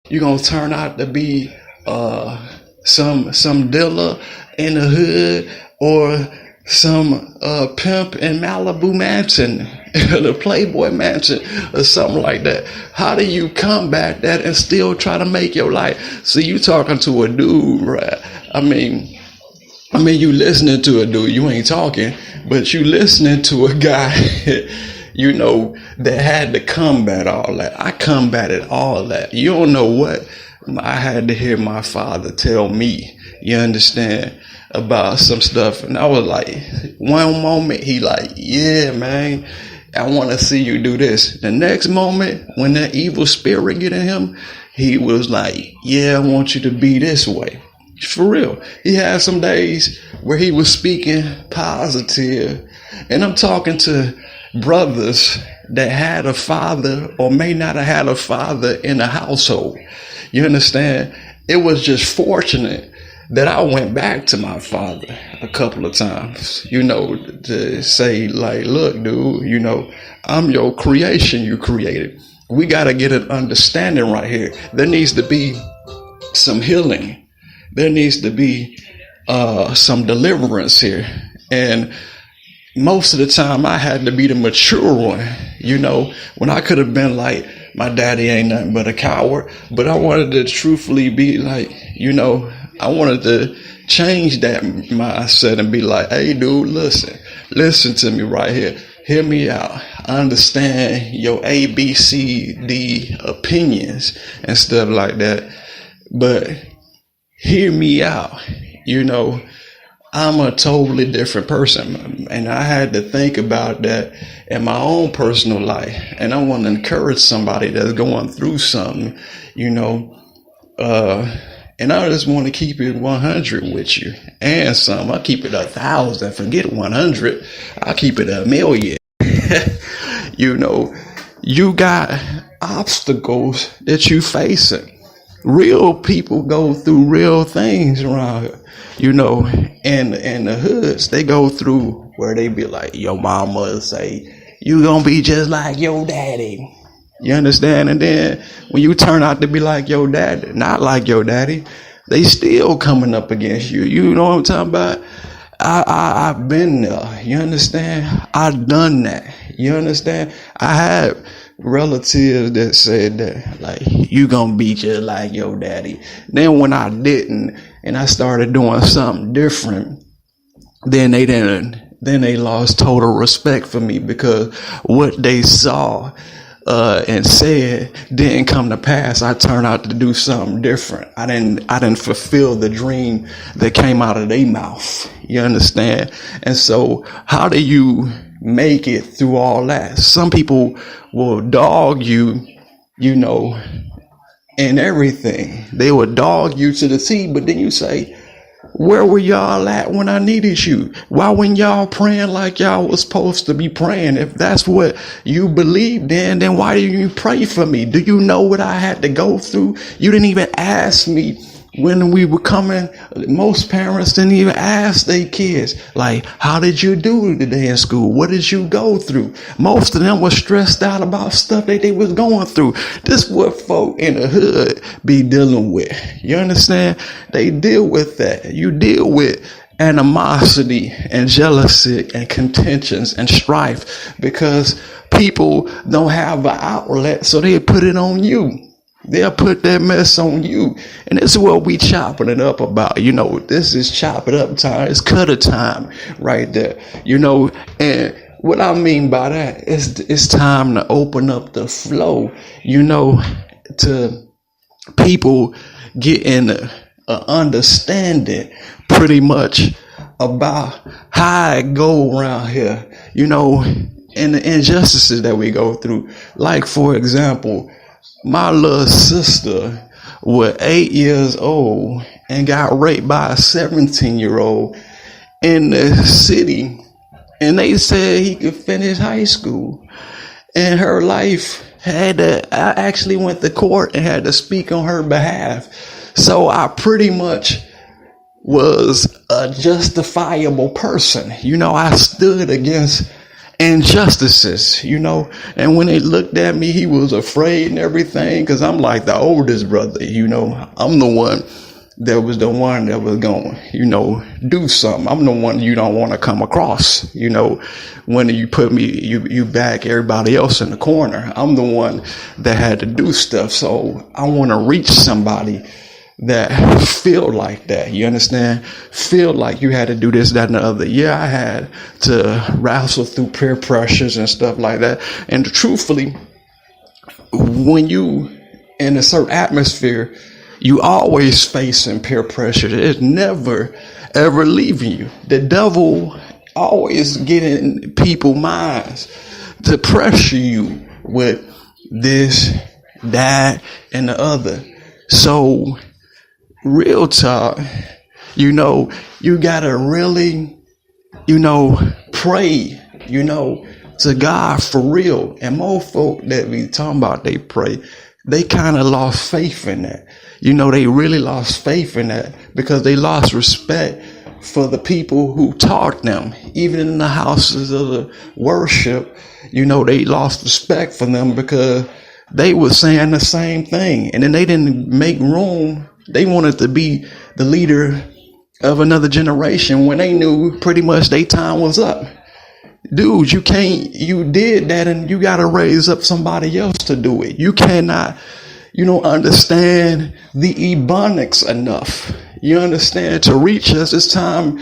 You gonna turn out to be some dealer in the hood, or some pimp in Malibu mansion, the Playboy mansion, or something like that. How do you combat that and still try to make your life? See, you talking to a dude, right? I mean, you listening to a dude. You ain't talking, but you listening to a guy, that had to combat all that. I combated all that. You don't know what I had to hear my father tell me. You understand? About some stuff, and I was like, one moment he like, yeah, man, I want to see you do this. The next moment, when that evil spirit get in him, he was like, yeah, I want you to be this way. For real. He had some days where he was speaking positive, and I'm talking to brothers that had a father or may not have had a father in the household. You understand? It was just fortunate that I went back to my father a couple of times, to say like, look, dude, I'm your creation you created. We got to get an understanding right here. There needs to be some healing. There needs to be some deliverance here. And most of the time I had to be the mature one, when I could have been like, my daddy ain't nothing but a coward. But I wanted to truthfully be like, I wanted to change that mindset and be like, hey, dude, listen to me right here. Hear me out. I understand your A, B, C, D opinions and stuff like that. But hear me out. I'm a totally different person. And I had to think about that in my own personal life. And I want to encourage somebody that's going through something, and I just want to keep it 100 with you and some. I keep it 1,000. Forget 100. I'll keep it 1,000,000. You got obstacles that you facing. Real people go through real things around here. And the hoods, they go through where they be like, your mama say, you gonna be just like your daddy. You understand? And then when you turn out to be like your daddy, not like your daddy, they still coming up against you. You know what I'm talking about? I've been there. You understand? I've done that. You understand? I had relatives that said that, like, you gonna be just like your daddy. Then when I didn't, and I started doing something different, then they lost total respect for me, because what they saw and said didn't come to pass. I turned out to do something different. I didn't fulfill the dream that came out of their mouth. You understand? And so how do you make it through all that? Some people will dog you, and everything. They will dog you to the T, but then you say, where were y'all at when I needed you? Why weren't y'all praying like y'all was supposed to be praying? If that's what you believed in, then why didn't you pray for me? Do you know what I had to go through? You didn't even ask me when we were coming. Most parents didn't even ask their kids, like, how did you do today in school? What did you go through? Most of them were stressed out about stuff that they was going through. This is what folk in the hood be dealing with. You understand? They deal with that. You deal with animosity and jealousy and contentions and strife because people don't have an outlet, so they put it on you. They'll put that mess on you. And this is what we chopping it up about. This is chop it up time. It's cutter time right there. And what I mean by that is it's time to open up the flow, to people getting a understanding pretty much about how I go around here, and the injustices that we go through. Like, for example, my little sister was 8 years old and got raped by a 17-year-old in the city. And they said he could finish high school. And her life I actually went to court and had to speak on her behalf. So I pretty much was a justifiable person. I stood against injustices, and when they looked at me, he was afraid and everything, because I'm like the oldest brother, I'm the one that was going, do something. I'm the one you don't want to come across, when you put me, you back everybody else in the corner. I'm the one that had to do stuff. So I want to reach somebody that feel like that. You understand? Feel like you had to do this, that, and the other. Yeah, I had to wrestle through peer pressures and stuff like that. And truthfully, when you in a certain atmosphere, you always facing peer pressure. It's never, ever leaving you. The devil always getting people's minds to pressure you with this, that, and the other. So, real talk, you gotta really, pray, to God for real. And most folk that we talking about, they pray, they kind of lost faith in that. They really lost faith in that, because they lost respect for the people who taught them. Even in the houses of the worship, they lost respect for them, because they were saying the same thing. And then they didn't make room. They wanted to be the leader of another generation when they knew pretty much their time was up. Dude, you did that, and you got to raise up somebody else to do it. You cannot, you don't understand the ebonics enough. You understand, to reach us this time,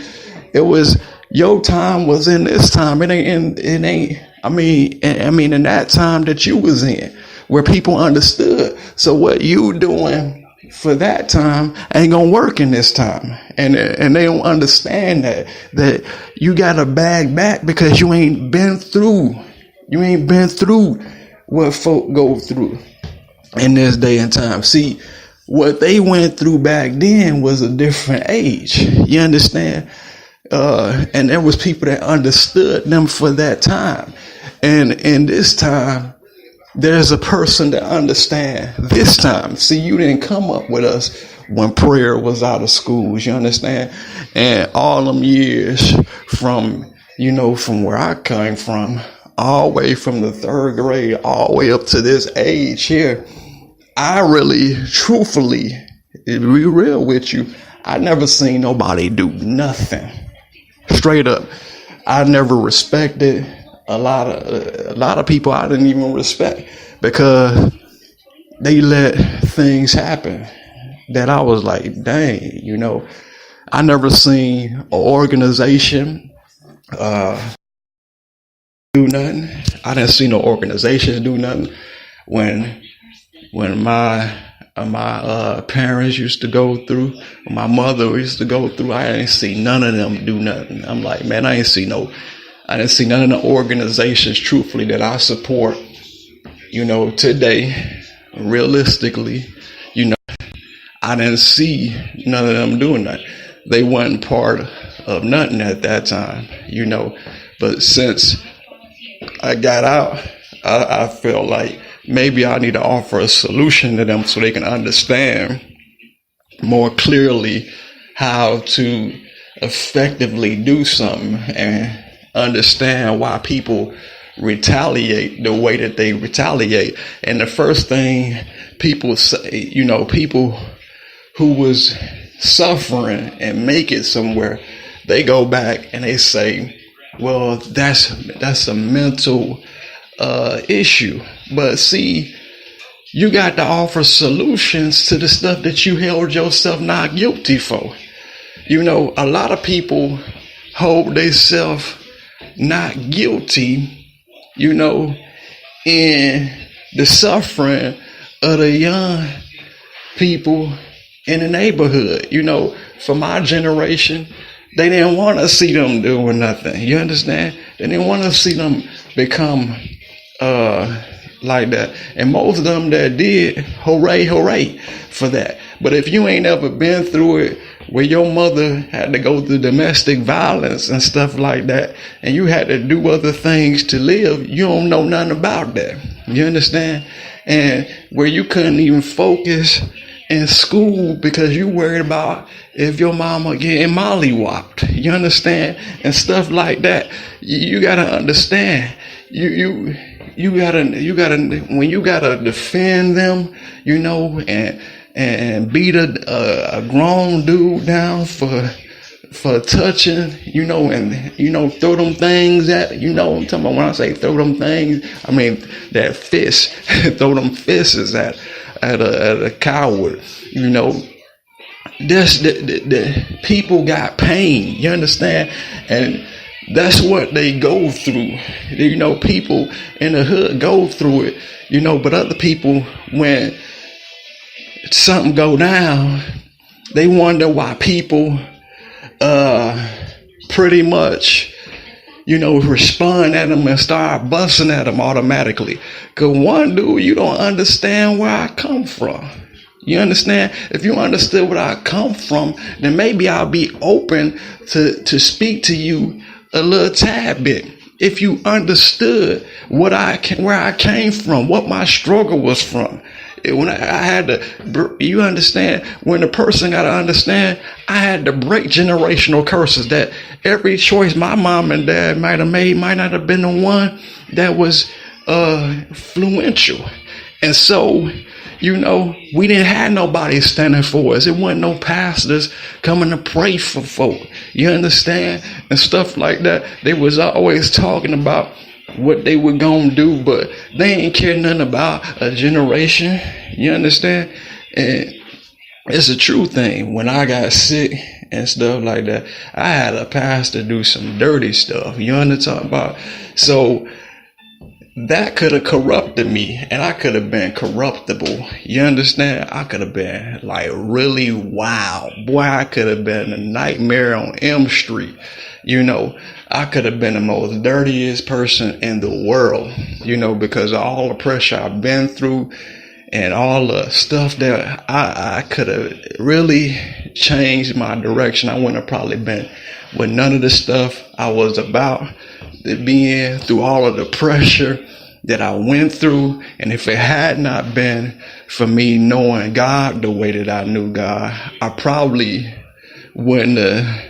your time was in this time. It ain't, in that time that you was in, where people understood. So what you doing for that time ain't gonna work in this time, and they don't understand that you gotta bag back, because you ain't been through what folk go through in this day and time. See, what they went through back then was a different age. You understand? And there was people that understood them for that time, and in this time, there's a person that understand this time. See, you didn't come up with us when prayer was out of schools, you understand? And all them years from where I came from, all the way from the 3rd grade, all the way up to this age here, I really, truthfully, to be real with you, I never seen nobody do nothing. Straight up. I never respected a lot of people I didn't even respect, because they let things happen that I was like, dang, I never seen an organization do nothing. I didn't see no organizations do nothing. When my parents used to go through, my mother used to go through, I didn't see none of them do nothing. I'm like, man, I didn't see none of the organizations, truthfully, that I support, today, realistically, I didn't see none of them doing that. They wasn't part of nothing at that time, but since I got out, I felt like maybe I need to offer a solution to them so they can understand more clearly how to effectively do something, and understand why people retaliate the way that they retaliate. And the first thing people say, people who was suffering and make it somewhere, they go back and they say, well, that's a mental issue. But see, you got to offer solutions to the stuff that you held yourself not guilty for. A lot of people hold themselves not guilty, in the suffering of the young people in the neighborhood. For my generation, they didn't want to see them doing nothing. You understand? They didn't want to see them become like that. And most of them that did, hooray for that. But if you ain't ever been through it, where your mother had to go through domestic violence and stuff like that, and you had to do other things to live, you don't know nothing about that. You understand? And where you couldn't even focus in school because you worried about if your mama getting mollywopped. You understand? And stuff like that. You gotta understand. You gotta when you gotta defend them, and beat a grown dude down for touching, and throw them things at, I'm talking about. When I say throw them things, I mean that fist, throw them fists at a coward. This the people got pain, you understand, and that's what they go through. People in the hood go through it, but other people, when something go down, they wonder why people pretty much respond at them and start busting at them automatically. Cause one, dude, you don't understand where I come from. You understand? If you understood where I come from, then maybe I'll be open to speak to you a little tad bit. If you understood where I came from, what my struggle was from. When I had to, you understand, when the person got to understand, I had to break generational curses that every choice my mom and dad might have made might not have been the one that was influential. And so, we didn't have nobody standing for us. It wasn't no pastors coming to pray for folk. You understand? And stuff like that. They was always talking about what they were gonna do, but they ain't care nothing about a generation. You understand? And it's a true thing. When I got sick and stuff like that, I had a pastor do some dirty stuff. You understand about? So that could have corrupted me, and I could have been corruptible. You understand? I could have been like really wild. Boy, I could have been a nightmare on M Street. I could have been the most dirtiest person in the world, because of all the pressure I've been through and all the stuff that I could have really changed my direction. I wouldn't have probably been with none of the stuff I was about to be in, through all of the pressure that I went through. And if it had not been for me knowing God the way that I knew God, I probably wouldn't have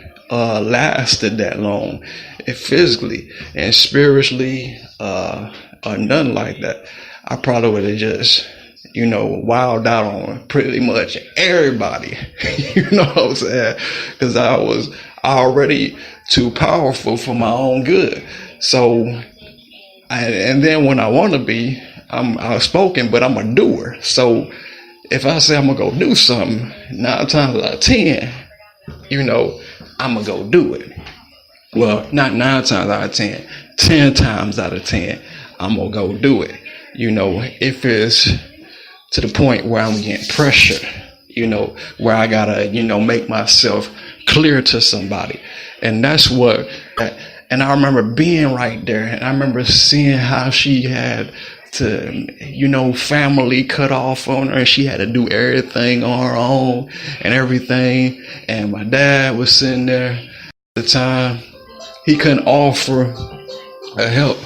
lasted that long, physically and spiritually, or nothing like that. I probably would have just, wild out on pretty much everybody. You know what I'm saying? Because I was already too powerful for my own good. So, and then when I want to be, I'm outspoken, but I'm a doer. So if I say I'm gonna go do something, 9 times out of 10, I'm gonna go do it. Well, not 9 times out of 10, 10 times out of 10, I'm gonna go do it. If it's to the point where I'm getting pressure, where I gotta, make myself clear to somebody. And that's what, and I remember being right there, and I remember seeing how she had to, family cut off on her, and she had to do everything on her own and everything. And my dad was sitting there at the time. He couldn't offer a help